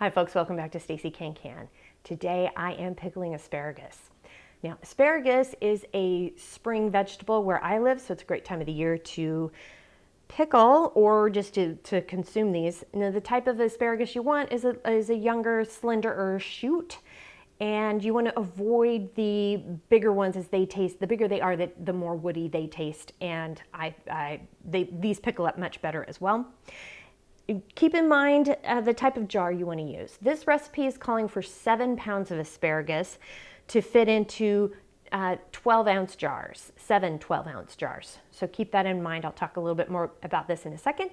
Hi folks, welcome back to Stacey Can Can. Today I am pickling asparagus. Now asparagus is a spring vegetable where I live, so it's a great time of the year to pickle or just to consume these. Now the type of asparagus you want is a younger, slenderer shoot, and you want to avoid the bigger ones as they taste. The bigger they are, the more woody they taste, and these pickle up much better as well. Keep in mind the type of jar you want to use. This recipe is calling for 7 pounds of asparagus to fit into 12-ounce jars, 7 12-ounce jars. So keep that in mind. I'll talk a little bit more about this in a second.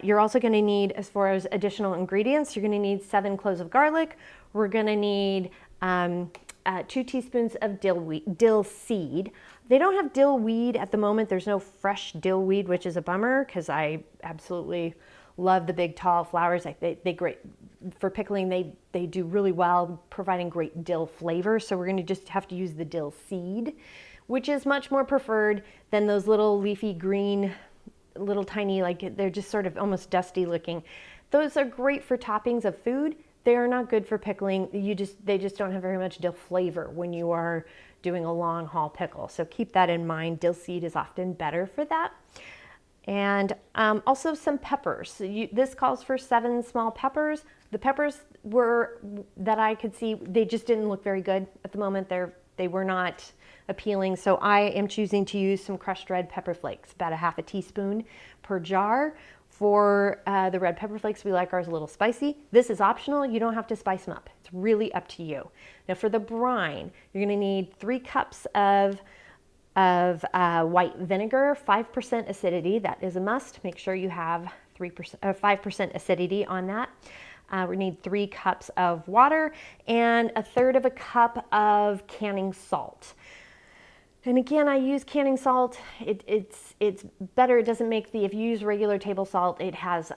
You're also going to need, as far as additional ingredients, you're going to need 7 cloves of garlic. We're going to need 2 teaspoons of dill seed. They don't have dill weed at the moment. There's no fresh dill weed, which is a bummer because I absolutely love the big tall flowers. They great for pickling. They do really well, providing great dill flavor. So we're going to just have to use the dill seed, which is much more preferred than those little leafy green, little tiny, like they're just sort of almost dusty looking. Those are great for toppings of food. They are not good for pickling. They just don't have very much dill flavor when you are doing a long haul pickle. So keep that in mind. Dill seed is often better for that. And also some peppers. So this calls for 7 small peppers. The peppers that I could see, they just didn't look very good at the moment. They were not appealing. So I am choosing to use some crushed red pepper flakes, about a half a teaspoon per jar. For the red pepper flakes, we like ours a little spicy. This is optional. You don't have to spice them up. It's really up to you. Now for the brine, you're going to need 3 cups of white vinegar, 5% acidity. That is a must. Make sure you have 5% acidity on that. We need 3 cups of water and 1/3 cup of canning salt. And again, I use canning salt. It's better. It doesn't make if you use regular table salt, it has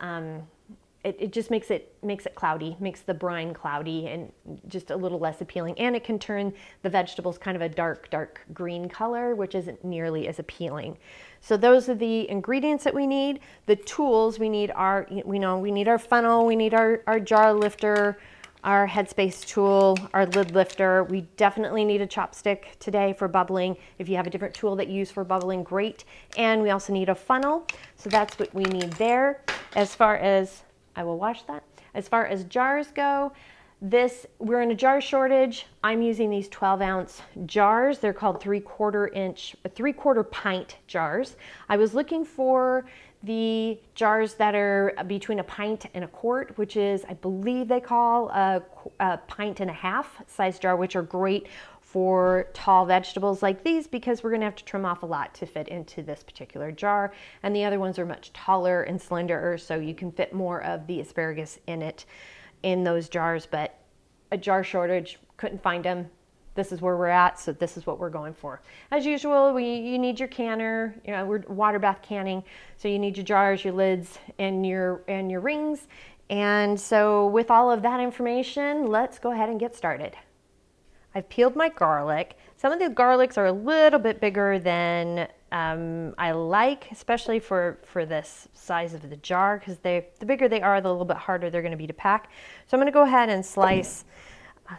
it just makes it cloudy, makes the brine cloudy and just a little less appealing. And it can turn the vegetables kind of a dark green color, which isn't nearly as appealing. So those are the ingredients that we need. The tools we need are, we need our funnel, we need our jar lifter, our Headspace tool, our lid lifter. We definitely need a chopstick today for bubbling. If you have a different tool that you use for bubbling, great. And we also need a funnel. So that's what we need there. As far as, I will wash that. As far as jars go, we're in a jar shortage. I'm using these 12-ounce jars. They're called 3/4 pint jars. I was looking for the jars that are between a pint and a quart, which is, I believe they call a pint and a half size jar, which are great for tall vegetables like these because we're going to have to trim off a lot to fit into this particular jar. And the other ones are much taller and slenderer, so you can fit more of the asparagus in those jars. But a jar shortage, couldn't find them. This is where we're at, so this is what we're going for. As usual, you need your canner. We're water bath canning, so you need your jars, your lids, and your rings. And so with all of that information, let's go ahead and get started. I've peeled my garlic. Some of the garlics are a little bit bigger than I like, especially for this size of the jar, because the bigger they are, the little bit harder they're going to be to pack. So I'm going to go ahead and slice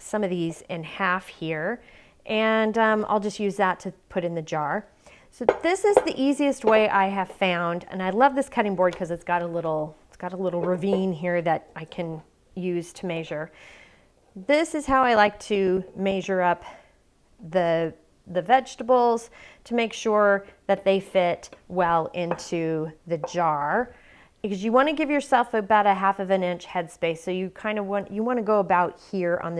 some of these in half here, and I'll just use that to put in the jar. So this is the easiest way I have found, and I love this cutting board because it's got a little ravine here that I can use to measure. This is how I like to measure up the vegetables to make sure that they fit well into the jar, because you want to give yourself about a 1/2 inch headspace. So you kind of want to go about here on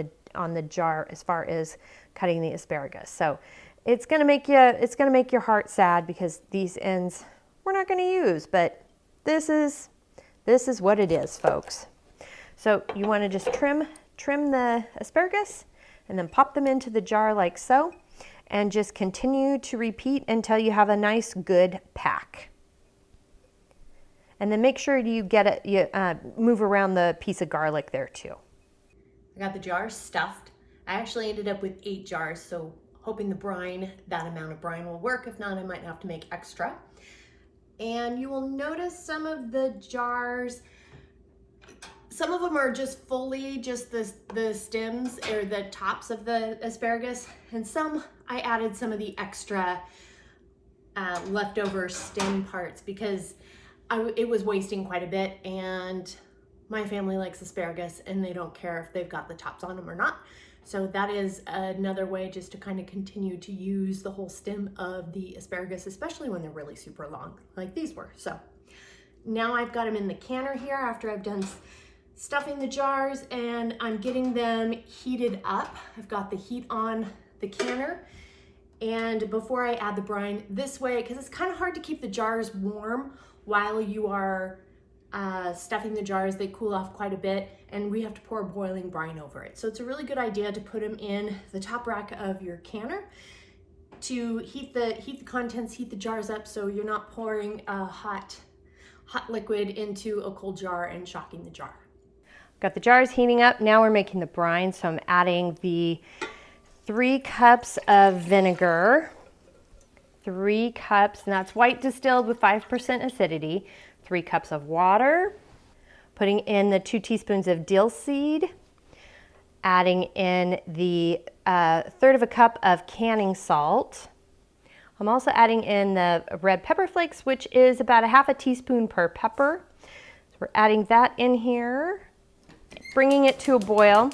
the jar as far as cutting the asparagus. So it's going to make your heart sad because these ends we're not going to use, but this is what it is, folks. So you want to just trim the asparagus and then pop them into the jar like so, and just continue to repeat until you have a nice good pack. And then make sure you move around the piece of garlic there too. I got the jars stuffed. I actually ended up with 8 jars, so hoping that amount of brine will work. If not, I might have to make extra. And you will notice some of the jars Some of them are just fully just the stems or the tops of the asparagus, and some I added some of the extra leftover stem parts because it was wasting quite a bit, and my family likes asparagus and they don't care if they've got the tops on them or not. So that is another way just to kind of continue to use the whole stem of the asparagus, especially when they're really super long like these were. So now I've got them in the canner here after I've done stuffing the jars, and I'm getting them heated up. I've got the heat on the canner, and before I add the brine, this way, because it's kind of hard to keep the jars warm while you are stuffing the jars, they cool off quite a bit, and we have to pour boiling brine over it. So it's a really good idea to put them in the top rack of your canner to heat the contents, heat the jars up, so you're not pouring a hot liquid into a cold jar and shocking the jar. Got the jars heating up. Now we're making the brine, so I'm adding the 3 cups of vinegar, 3 cups, and that's white distilled with 5% acidity, 3 cups of water, putting in the 2 teaspoons of dill seed, adding in the 1/3 of a cup of canning salt. I'm also adding in the red pepper flakes, which is about 1/2 teaspoon per pepper. So we're adding that in here, bringing it to a boil.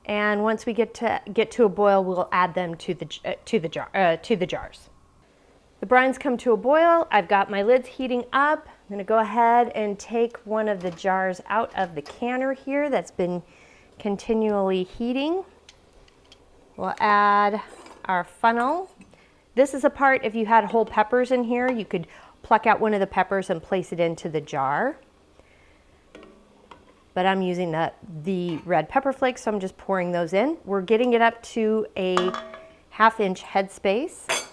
And once we get to a boil, we'll add them to the jars. The brines come to a boil. I've got my lids heating up. I'm going to go ahead and take one of the jars out of the canner here that's been continually heating. We'll add our funnel. This is a part, if you had whole peppers in here, you could pluck out one of the peppers and place it into the jar. But I'm using the red pepper flakes, so I'm just pouring those in. We're getting it up to a 1/2 inch headspace.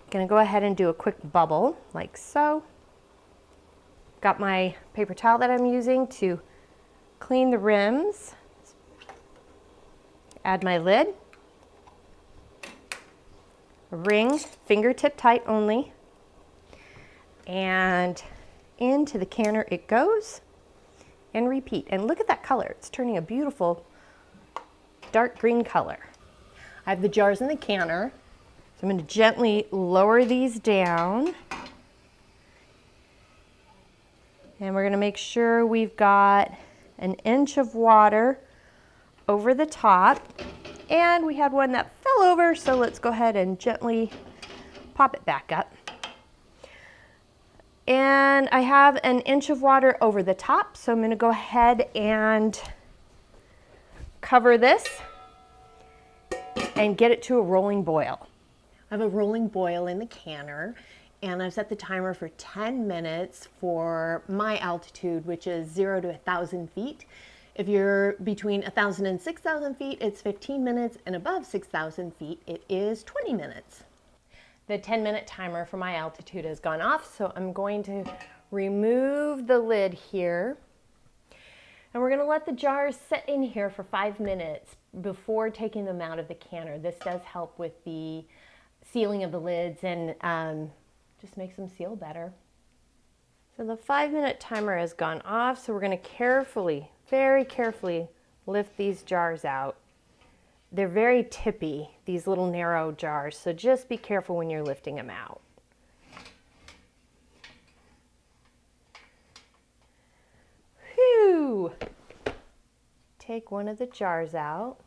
Gonna go ahead and do a quick bubble, like so. Got my paper towel that I'm using to clean the rims. Add my lid. A ring, fingertip tight only. And into the canner it goes. And repeat. And look at that color. It's turning a beautiful dark green color. I have the jars in the canner. So I'm going to gently lower these down. And we're going to make sure we've got 1 inch of water over the top. And we had one that fell over, so let's go ahead and gently pop it back up. And I have 1 inch of water over the top, so I'm going to go ahead and cover this and get it to a rolling boil. I have a rolling boil in the canner, and I've set the timer for 10 minutes for my altitude, which is 0 to 1,000 feet. If you're between 1,000 and 6,000 feet, it's 15 minutes, and above 6,000 feet, it is 20 minutes. The 10-minute timer for my altitude has gone off, so I'm going to remove the lid here. And we're going to let the jars sit in here for 5 minutes before taking them out of the canner. This does help with the sealing of the lids and just makes them seal better. So the 5-minute timer has gone off, so we're going to carefully, very carefully lift these jars out. They're very tippy, these little narrow jars, so just be careful when you're lifting them out. Whew! Take one of the jars out.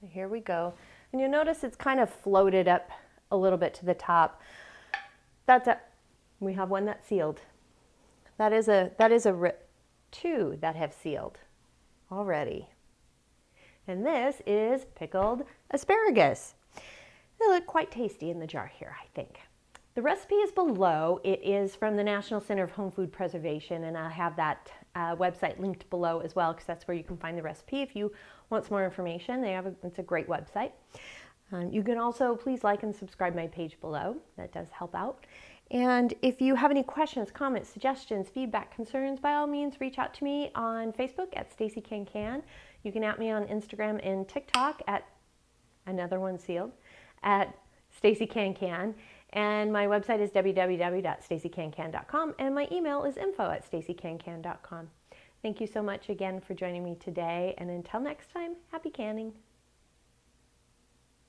Here we go. And you'll notice it's kind of floated up a little bit to the top. That's it. We have one that's sealed. That is two that have sealed already. And this is pickled asparagus. They look quite tasty in the jar here, I think. The recipe is below. It is from the National Center of Home Food Preservation, and I have that website linked below as well, because that's where you can find the recipe if you want some more information. It's a great website. You can also please like and subscribe my page below. That does help out. And if you have any questions, comments, suggestions, feedback, concerns, by all means reach out to me on Facebook at Stacey CAN CAN. You can at me on Instagram and TikTok at another one sealed at Stacey CAN CAN. And my website is www.staceycancan.com, and my email is info@staceycancan.com. Thank you so much again for joining me today, and until next time, happy canning.